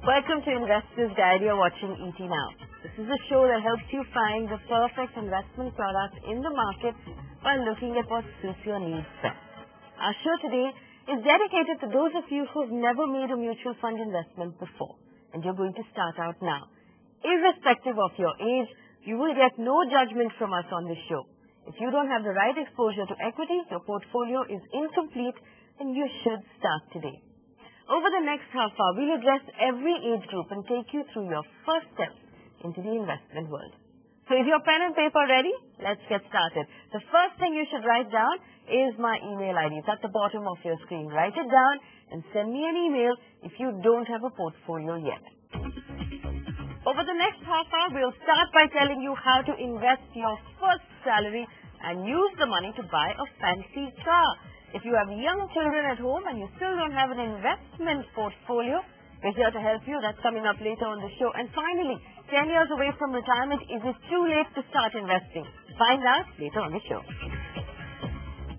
Welcome to Investors Guide. You're watching ET Now. This is a show that helps you find the perfect investment product in the market while looking at what suits your needs best. Our show today is dedicated to those of you who have never made a mutual fund investment before, and you're going to start out now. Irrespective of your age, you will get no judgment from us on this show. If you don't have the right exposure to equity, your portfolio is incomplete, and you should start today. Over the next half hour, we'll address every age group and take you through your first steps into the investment world. So is your pen and paper ready? Let's get started. The first thing you should write down is my email ID. It's at the bottom of your screen. Write it down and send me an email if you don't have a portfolio yet. Over the next half hour, we'll start by telling you how to invest your first salary and use the money to buy a fancy car. If you have young children at home and you still don't have an investment portfolio, we're here to help you. That's coming up later on the show. And finally, 10 years away from retirement, is it too late to start investing? Find out later on the show.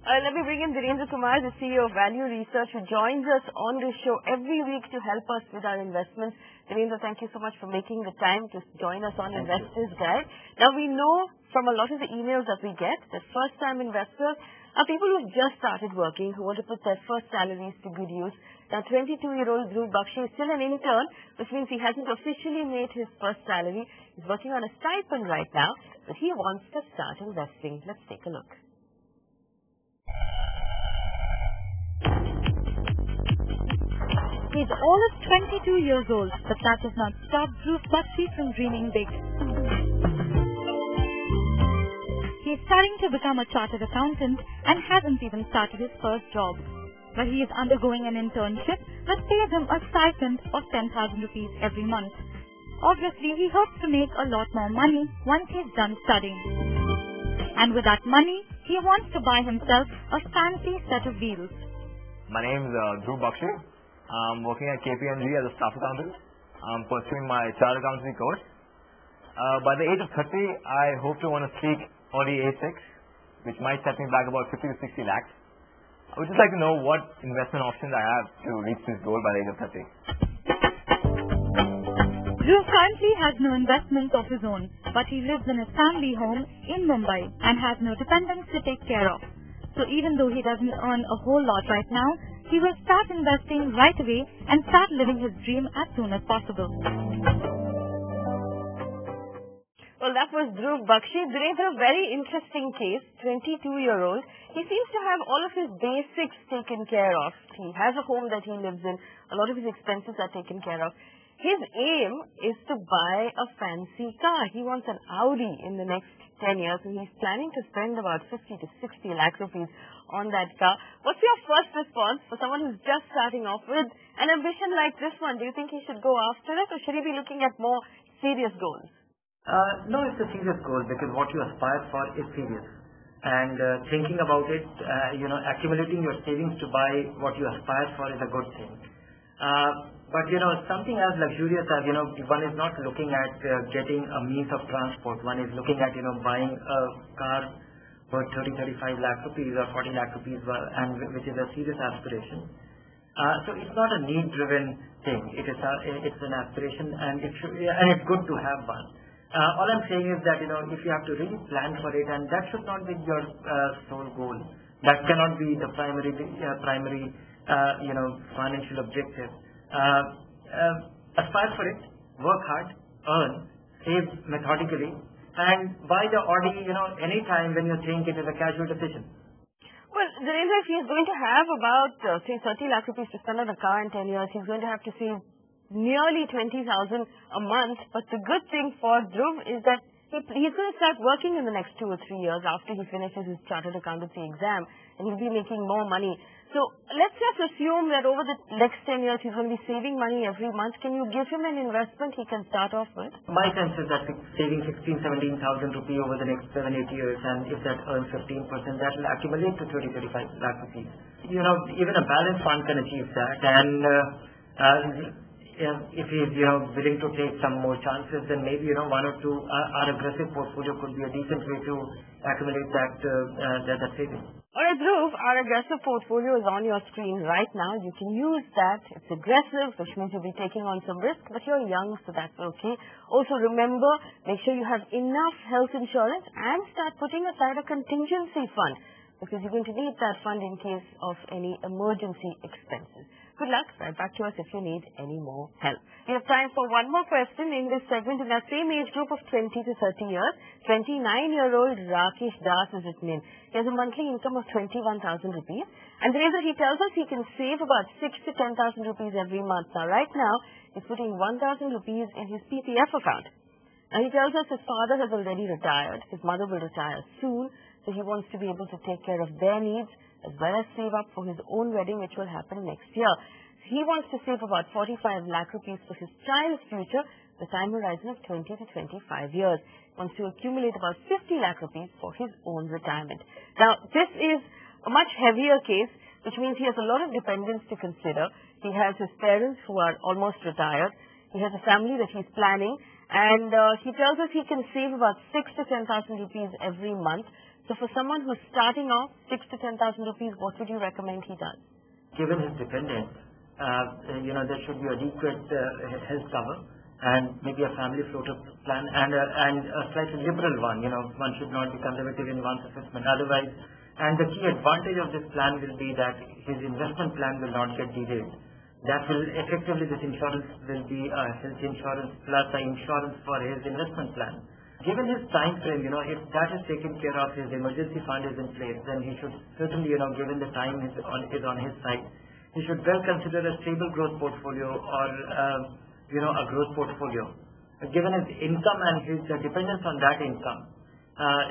Let me bring in Dhirendra Kumar, the CEO of Value Research, who joins us on this show every week to help us with our investments. Dhirendra, thank you so much for making the time to join us on Investors Guide. Now, we know from a lot of the emails that we get that first-time investors are people who've just started working, who want to put their first salaries to good use. Now, 22-year-old Dhruv Bakshi is still an intern, which means he hasn't officially made his first salary. He's working on a stipend right now, but he wants to start investing. Let's take a look. He's almost 22 years old, but that does not stop Dhruv Bakshi from dreaming big. He's starting to become a chartered accountant and hasn't even started his first job. But he is undergoing an internship that pays him a stipend of 10,000 rupees every month. Obviously, he hopes to make a lot more money once he's done studying. And with that money, he wants to buy himself a fancy set of wheels. My name is Dhruv Bakshi. I'm working at KPMG as a staff accountant. I'm pursuing my chartered accountancy course. By the age of 30, I hope to own a sleek Audi A6, which might set me back about 50 to 60 lakhs. I would just like to know what investment options I have to reach this goal by the age of 30. Dhruv currently has no investments of his own, but he lives in his family home in Mumbai and has no dependents to take care of. So even though he doesn't earn a whole lot right now, he will start investing right away and start living his dream as soon as possible. Well, that was Dhruv Bakshi. Dhirendra, a very interesting case, 22-year-old. He seems to have all of his basics taken care of. He has a home that he lives in. A lot of his expenses are taken care of. His aim is to buy a fancy car. He wants an Audi in the next 10 years, and he's planning to spend about 50 to 60 lakh rupees on that car. What's your first response for someone who's just starting off with an ambition like this one? Do you think he should go after it, or should he be looking at more serious goals? No, it's a serious goal because what you aspire for is serious. And thinking about it, accumulating your savings to buy what you aspire for is a good thing. But, something as luxurious as, one is not looking at getting a means of transport. One is looking at, buying a car for 30-35 lakh rupees or 40 lakh rupees, and which is a serious aspiration. So it's not a need-driven thing. It's an aspiration, and it's good to have one. All I'm saying is that, if you have to really plan for it, and that should not be your sole goal. That cannot be the primary financial objective. Aspire for it, work hard, earn, save methodically, and buy the Audi, anytime when you think it is a casual decision. Well, Dhirendra, if he's going to have about, say, 30 lakh rupees to spend on a car in 10 years, he's going to have to save nearly 20,000 a month. But the good thing for Dhruv is that he's going to start working in the next 2 or 3 years after he finishes his chartered accountancy exam, and he'll be making more money. So let's just assume that over the next 10 years he's going to be saving money every month. Can you give him an investment he can start off with? My sense is that saving 16,000-17,000 rupees over the next 7-8 years, and if that earns 15%, that will accumulate to 30-35 lakh rupees. Even a balanced fund can achieve that, and if he's willing to take some more chances, then maybe one or two our aggressive portfolio could be a decent way to accumulate that saving. Alright, Dhruv, our aggressive portfolio is on your screen right now. You can use that. It's aggressive, which means you'll be taking on some risk, but you're young, so that's okay. Also remember, make sure you have enough health insurance and start putting aside a contingency fund, because you're going to need that fund in case of any emergency expenses. Good luck. Write back to us if you need any more help. We have time for one more question in this segment in that same age group of 20 to 30 years. 29-year-old Rakesh Das is written in. He has a monthly income of 21,000 rupees. And he tells us he can save about 6 to 10,000 rupees every month. Now, right now, he's putting 1,000 rupees in his PPF account. Now, he tells us his father has already retired. His mother will retire soon. So he wants to be able to take care of their needs as well as save up for his own wedding, which will happen next year. He wants to save about 45 lakh rupees for his child's future, the time horizon of 20 to 25 years. He wants to accumulate about 50 lakh rupees for his own retirement. Now, this is a much heavier case, which means he has a lot of dependents to consider. He has his parents who are almost retired. He has a family that he's planning. And he tells us he can save about 6 to 10,000 rupees every month. So for someone who's starting off, 6 to 10,000 rupees, what would you recommend he does? Given his dependents, there should be adequate health cover and maybe a family floater plan and a slightly liberal one. One should not be conservative in one's assessment. Otherwise, and the key advantage of this plan will be that his investment plan will not get derailed. That will effectively, this insurance will be a health insurance plus the insurance for his investment plan. Given his time frame, if that is taken care of, his emergency fund is in place, then he should certainly, given the time is on his side, he should well consider a stable growth portfolio or, a growth portfolio. Given his income and his dependence on that income,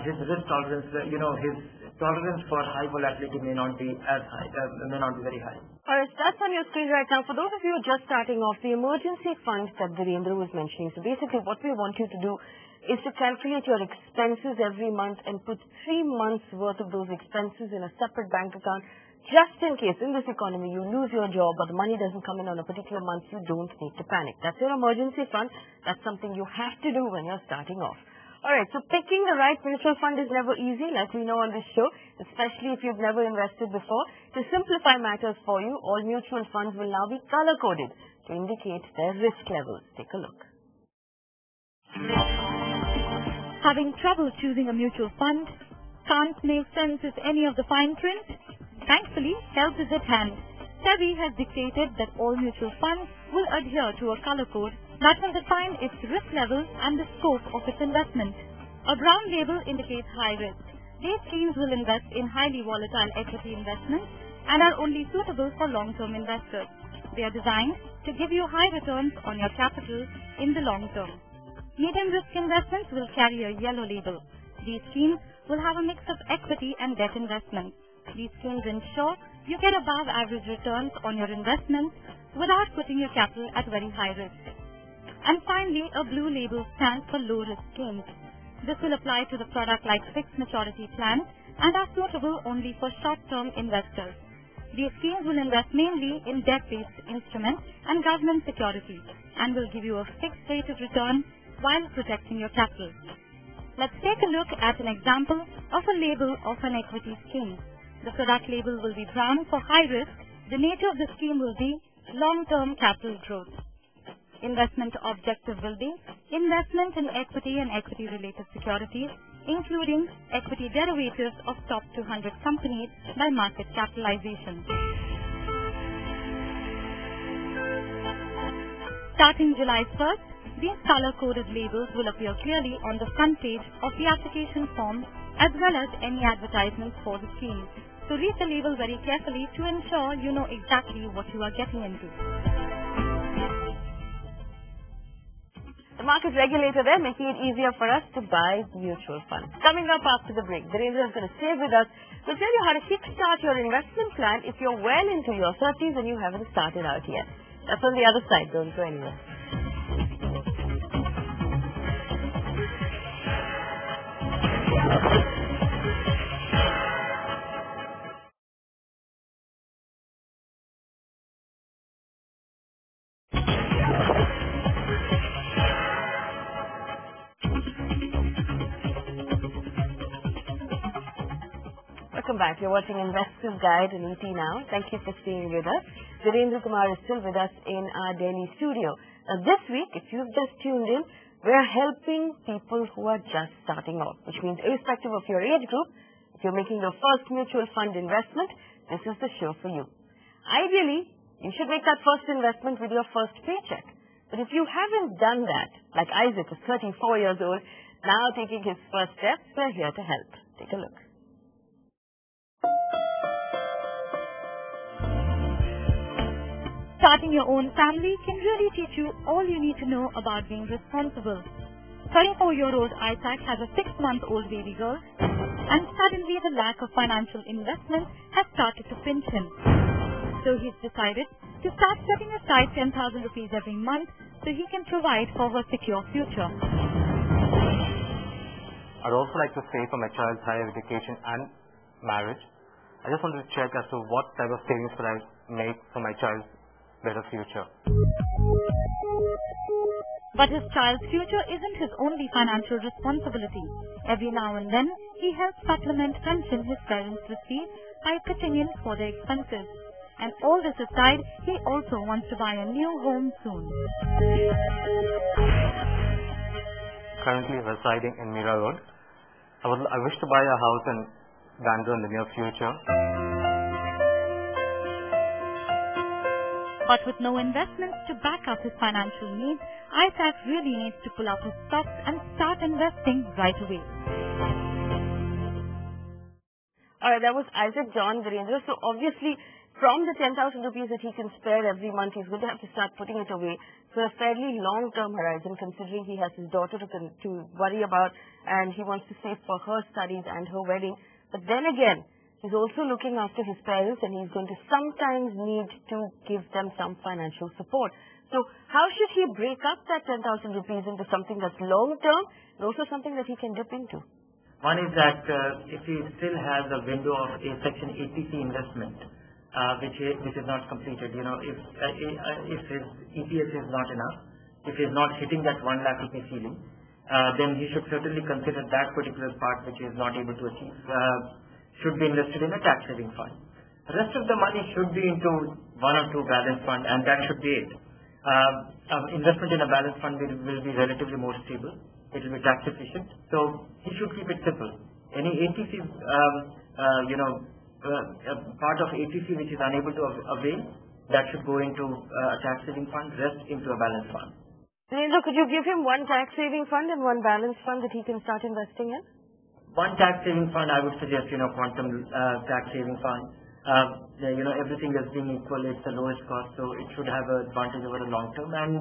his risk tolerance, his tolerance for high volatility may not be as high, may not be very high. Alright, that's on your screen right now. For those of you who are just starting off, the emergency fund that Virendra was mentioning, so basically what we want you to do is to calculate your expenses every month and put 3 months worth of those expenses in a separate bank account, just in case in this economy you lose your job or the money doesn't come in on a particular month. You don't need to panic. That's your emergency fund. That's something you have to do when you're starting off. Alright, so picking the right mutual fund is never easy, like we know on this show, especially if you've never invested before. To simplify matters for you, all mutual funds will now be color-coded to indicate their risk levels. Take a look. Having trouble choosing a mutual fund? Can't make sense with any of the fine print? Thankfully, help is at hand. SEBI has dictated that all mutual funds will adhere to a color code that will define its risk level and the scope of its investment. A brown label indicates high risk. These schemes will invest in highly volatile equity investments and are only suitable for long-term investors. They are designed to give you high returns on your capital in the long term. Medium risk investments will carry a yellow label. These schemes will have a mix of equity and debt investments. These schemes ensure you get above average returns on your investments without putting your capital at very high risk. And finally, a blue label stands for low risk schemes. This will apply to the product like fixed maturity plans and are suitable only for short-term investors. These schemes will invest mainly in debt-based instruments and government securities and will give you a fixed rate of return while protecting your capital. Let's take a look at an example of a label of an equity scheme. The product label will be brown for high risk. The nature of the scheme will be long-term capital growth. Investment objective will be investment in equity and equity-related securities, including equity derivatives of top 200 companies by market capitalization. Starting July 1st, these color-coded labels will appear clearly on the front page of the application form as well as any advertisements for the scheme. So read the label very carefully to ensure you know exactly what you are getting into. The market regulator there making it easier for us to buy mutual funds. Coming up after the break, Virendra is going to stay with us. We'll tell you how to kickstart your investment plan if you're well into your 30s and you haven't started out yet. That's on the other side. Don't go anywhere. welcome back. You're watching Investor's Guide in ET Now. Thank you for staying with us. Virendra Kumar is still with us in our Delhi studio. Now, this week, if you've just tuned in, we're helping people who are just starting off, which means irrespective of your age group, if you're making your first mutual fund investment, this is the show for you. Ideally, you should make that first investment with your first paycheck. But if you haven't done that, like Isaac is 34 years old, now taking his first steps, we're here to help. Take a look. Starting your own family can really teach you all you need to know about being responsible. 34-year-old Isaac has a 6-month-old baby girl, and suddenly the lack of financial investment has started to pinch him. So he's decided to start setting aside 10,000 rupees every month so he can provide for her secure future. I'd also like to save for my child's higher education and marriage. I just wanted to check as to what type of savings could I make for my child's better future. But his child's future isn't his only financial responsibility. Every now and then, he helps supplement pension his parents receive by pitching in for their expenses. And all this aside, he also wants to buy a new home soon. Currently residing in Mira Road. I wish to buy a house in Bangalore in the near future. But with no investments to back up his financial needs, Isaac really needs to pull up his stocks and start investing right away. Alright, that was Isaac John Virendra. So obviously, from the 10,000 rupees that he can spare every month, he's going to have to start putting it away for a fairly long-term horizon, considering he has his daughter to worry about, and he wants to save for her studies and her wedding. But then again, he's also looking after his parents, and he's going to sometimes need to give them some financial support. So how should he break up that 10,000 rupees into something that's long-term and also something that he can dip into? One is that if he still has a window of a Section 80C investment, which is not completed, if his EPS is not enough, if he's not hitting that 1 lakh rupee ceiling, then he should certainly consider that particular part which he is not able to achieve should be invested in a tax saving fund. The rest of the money should be into 1 or 2 balance fund, and that should be it. Investment in a balance fund will be relatively more stable. It will be tax efficient. So he should keep it simple. Any ATC, part of ATC which is unable to avail, that should go into a tax saving fund, rest into a balance fund. Virendra, could you give him one tax saving fund and one balance fund that he can start investing in? One tax saving fund, I would suggest, quantum tax saving fund. Everything is being equal, it's the lowest cost, so it should have an advantage over the long term. And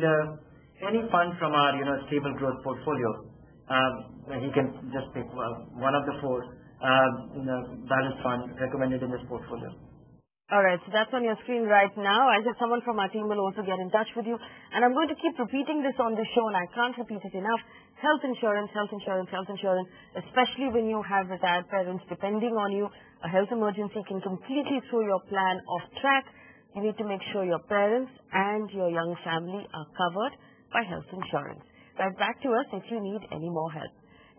any fund from our, stable growth portfolio, he can just pick one of the 4 balance fund recommended in this portfolio. Alright, so that's on your screen right now. I said someone from our team will also get in touch with you. And I'm going to keep repeating this on the show, and I can't repeat it enough. Health insurance, especially when you have retired parents depending on you. A health emergency can completely throw your plan off track. You need to make sure your parents and your young family are covered by health insurance. Right back to us if you need any more help.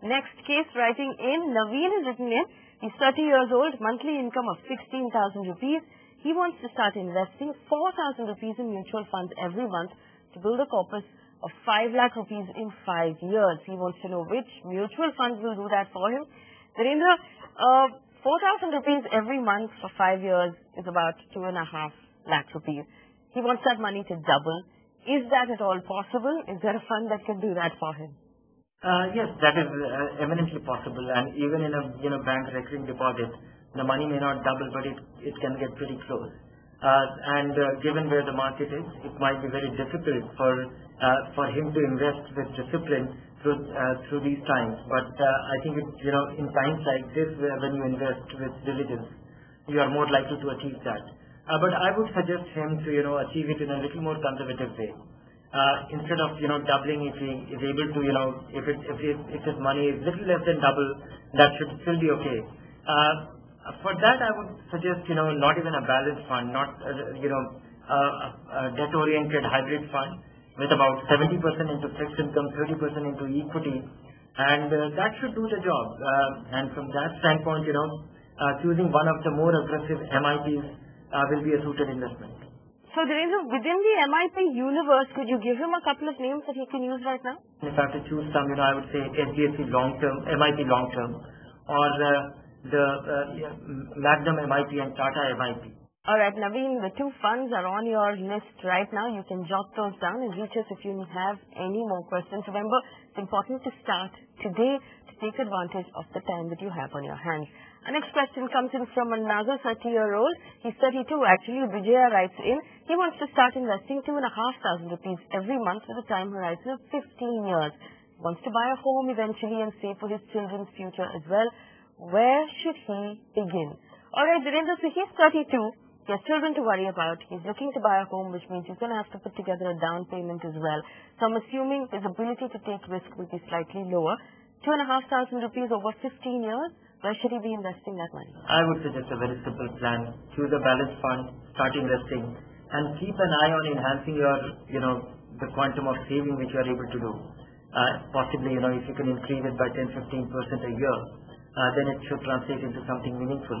Next case writing in, Naveen is written in. He's 30 years old, monthly income of 16,000 rupees. He wants to start investing 4,000 rupees in mutual funds every month to build a corpus of 5 lakh rupees in 5 years. He wants to know which mutual funds will do that for him. Virendra, 4,000 rupees every month for 5 years is about 2.5 lakh rupees. He wants that money to double. Is that at all possible? Is there a fund that can do that for him? Yes, that is eminently possible, and even in a bank recurring deposit, the money may not double, but it can get pretty close. Given where the market is, it might be very difficult for him to invest with discipline through these times. But I think in times like this, when you invest with diligence, you are more likely to achieve that. But I would suggest him to achieve it in a little more conservative way. Instead of doubling, if he is able to if his money is little less than double, that should still be okay. For that, I would suggest not even a balanced fund, not a debt-oriented hybrid fund with about 70% into fixed income, 30% into equity, and that should do the job. And from that standpoint, choosing one of the more aggressive MIPs will be a suited investment. So, Dhirendra, within the MIP universe, could you give him a couple of names that he can use right now? If I have to choose some, I would say HDFC long-term, MIP long-term, or the Magnum MIP and Tata MIP. Alright, Naveen, the two funds are on your list right now. You can jot those down and reach us if you have any more questions. Remember, it's important to start today to take advantage of the time that you have on your hands. Our next question comes in from another 30-year-old. He's 32 actually. Vijaya writes in, he wants to start investing 2,500 rupees every month with a time horizon of 15 years. He wants to buy a home eventually and save for his children's future as well. Where should he begin? Alright, Dhirendra, so he's 32. He has children to worry about. He's looking to buy a home, which means he's going to have to put together a down payment as well. So I'm assuming his ability to take risk will be slightly lower. 2,500 rupees over 15 years. Where should he be investing that money? I would suggest a very simple plan. Choose a balanced fund, start investing, and keep an eye on enhancing your, the quantum of saving which you are able to do. Possibly, if you can increase it by 10-15% a year, then it should translate into something meaningful.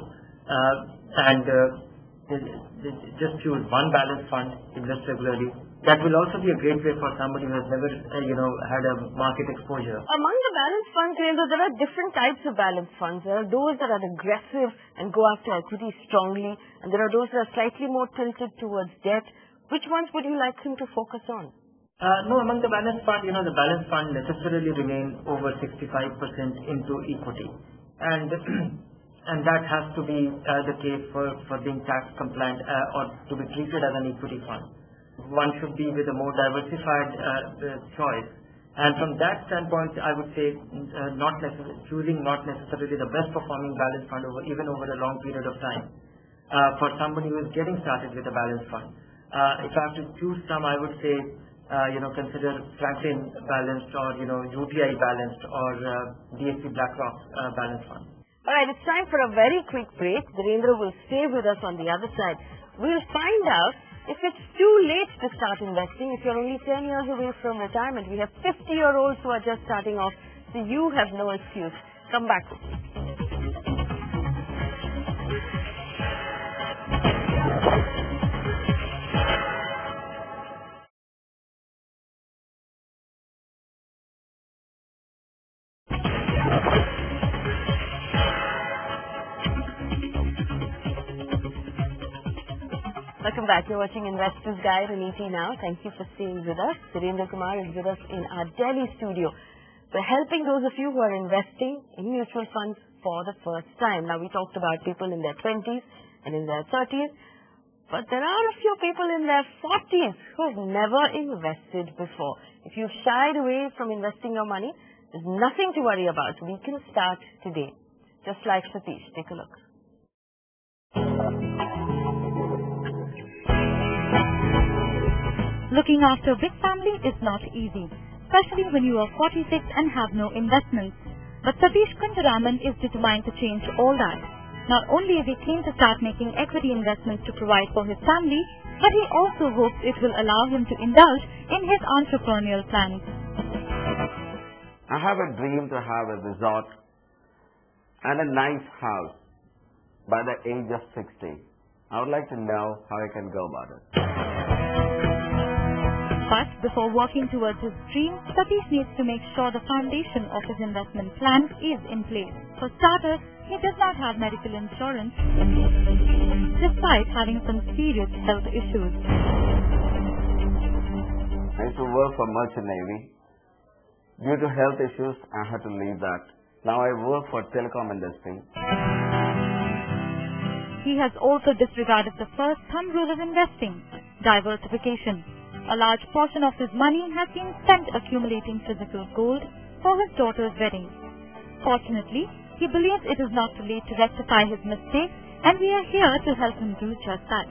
Just choose one balanced fund, invest regularly. That will also be a great way for somebody who has never, had a market exposure. Among the balanced funds, there are different types of balanced funds. There are those that are aggressive and go after equity strongly, and there are those that are slightly more tilted towards debt. Which ones would you like him to focus on? No, among the balanced fund, the balanced fund necessarily remain over 65% into equity. And that has to be the case for being tax compliant or to be treated as an equity fund. One should be with a more diversified choice. And from that standpoint, I would say choosing not necessarily the best performing balanced fund even over a long period of time. For somebody who is getting started with a balanced fund. If I have to choose some, I would say, consider Franklin balanced or, UTI balanced or DSP BlackRock balanced fund. Alright, it's time for a very quick break. Dhirendra will stay with us on the other side. We'll find out if it's too late to start investing. If you're only 10 years away from retirement, we have 50-year-olds who are just starting off, so you have no excuse. Come back. Welcome back. You're watching Investors Guide on ET Now. Thank you for staying with us. Dhirendra Kumar is with us in our Delhi studio. We're helping those of you who are investing in mutual funds for the first time. Now, we talked about people in their 20s and in their 30s, but there are a few people in their 40s who have never invested before. If you've shied away from investing your money, there's nothing to worry about. We can start today. Just like Satish. Take a look. Looking after a big family is not easy, especially when you are 46 and have no investments. But Satish Kuntaraman is determined to change all that. Not only is he keen to start making equity investments to provide for his family, but he also hopes it will allow him to indulge in his entrepreneurial plans. I have a dream to have a resort and a nice house by the age of 60. I would like to know how I can go about it. But before working towards his dream, Satish needs to make sure the foundation of his investment plan is in place. For starters, he does not have medical insurance, despite having some serious health issues. I used to work for Merchant Navy. Due to health issues, I had to leave that. Now I work for telecom industry. He has also disregarded the first thumb rule of investing, diversification. A large portion of his money has been spent accumulating physical gold for his daughter's wedding. Fortunately, he believes it is not too late to rectify his mistakes, and we are here to help him do just that.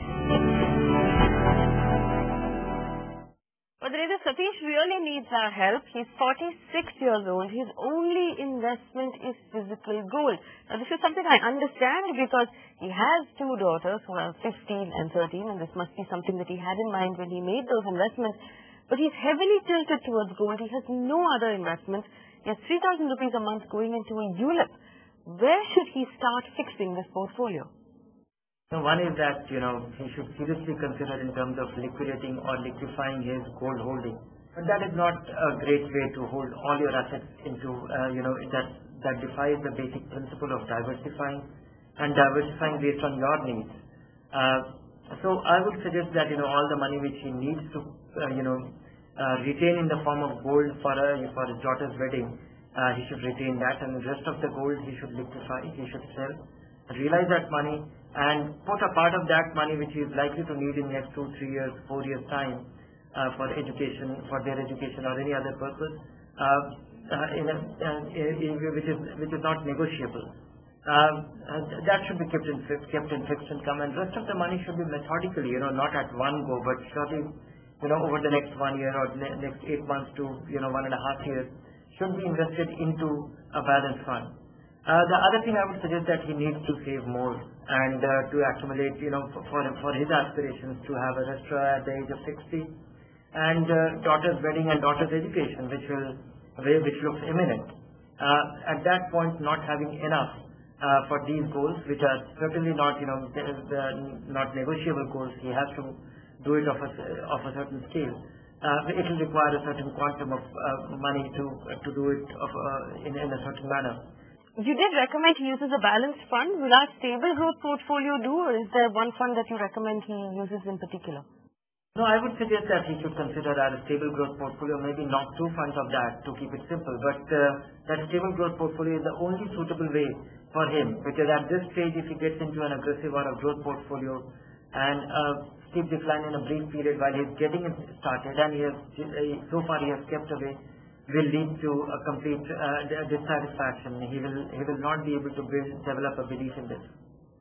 But Satish really needs our help. He's 46 years old. His only investment is physical gold. Now, this is something I understand because he has two daughters who are 15 and 13, and this must be something that he had in mind when he made those investments. But he's heavily tilted towards gold. He has no other investments. He has 3,000 rupees a month going into a ULIP. where should he start fixing this portfolio? So one is that, he should seriously consider in terms of liquidating or liquefying his gold holding. But that is not a great way to hold all your assets into, that defies the basic principle of diversifying and diversifying based on your needs. So I would suggest that, all the money which he needs to, retain in the form of gold for his daughter's wedding, he should retain that, and the rest of the gold he should liquefy, he should sell, realize that money, and put a part of that money which he is likely to need in the next 2, 3 years, 4 years time for education, for their education or any other purpose, which is not negotiable. That should be kept in fixed income, and rest of the money should be methodically, not at one go, but surely, over the next 1 year or next 8 months to 1.5 years, should be invested into a balanced fund. The other thing I would suggest that he needs to save more and to accumulate, for his aspirations to have a restaurant at the age of 60 and daughter's wedding and daughter's education, which looks imminent. At that point, not having enough for these goals, which are certainly not, not negotiable goals, he has to do it of a certain scale. It will require a certain quantum of money to do it in a certain manner. You did recommend he uses a balanced fund. Will our stable growth portfolio do, or is there one fund that you recommend he uses in particular? No, I would suggest that he should consider a stable growth portfolio, maybe not 2 funds of that to keep it simple, but that stable growth portfolio is the only suitable way for him, because at this stage, if he gets into an aggressive or a growth portfolio and a steep decline in a brief period while he's getting it started, and so far he has kept away, will lead to a complete dissatisfaction. He will not be able to develop a belief in this.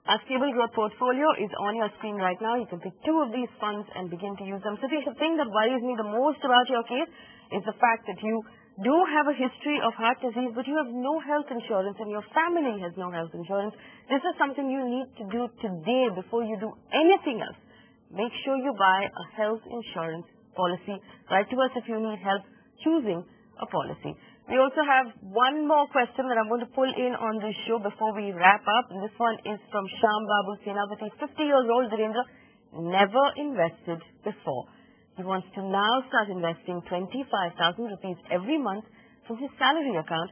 Our stable growth portfolio is on your screen right now. You can pick 2 of these funds and begin to use them. So the thing that worries me the most about your case is the fact that you do have a history of heart disease, but you have no health insurance and your family has no health insurance. This is something you need to do today before you do anything else. Make sure you buy a health insurance policy. Write to us if you need help choosing a policy. We also have one more question that I'm going to pull in on this show before we wrap up. And this one is from Shyam Babu Senapati, 50 years old, Dhirendra, never invested before. He wants to now start investing 25,000 rupees every month from his salary account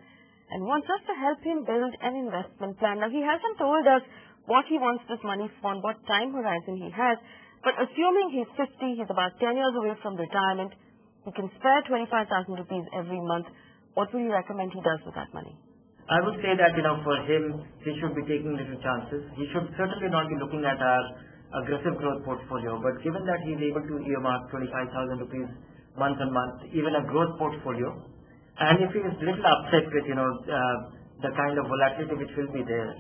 and wants us to help him build an investment plan. Now, he hasn't told us what he wants this money for and what time horizon he has, but assuming he's 50, he's about 10 years away from retirement, he can spare 25,000 rupees every month. What will you recommend he does with that money? I would say that, for him, he should be taking little chances. He should certainly not be looking at our aggressive growth portfolio, but given that he is able to earmark 25,000 rupees month on month, even a growth portfolio, and if he is little upset with, the kind of volatility which will be there,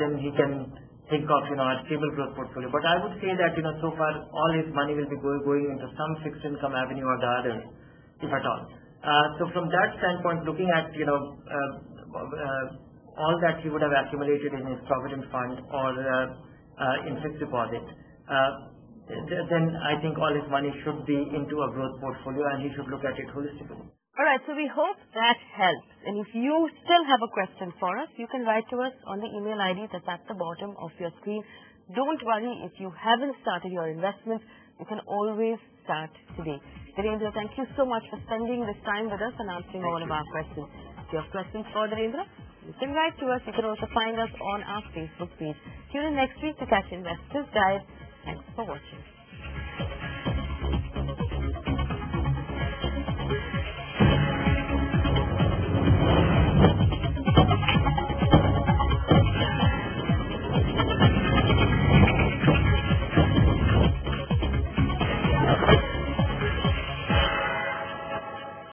then he can think of, a stable growth portfolio. But I would say that, so far, all his money will be going into some fixed income avenue or the other, if at all. So from that standpoint, looking at, all that he would have accumulated in his provident fund or in fixed deposit, then I think all his money should be into a growth portfolio and he should look at it holistically. Alright, so we hope that helps. And if you still have a question for us, you can write to us on the email ID that's at the bottom of your screen. Don't worry if you haven't started your investments. You can always start today. Dhirendra, thank you so much for spending this time with us and answering all of our questions. If you have questions for Dhirendra, you can write to us. You can also find us on our Facebook page. Tune in next week to catch Investors Guide. Thanks for watching.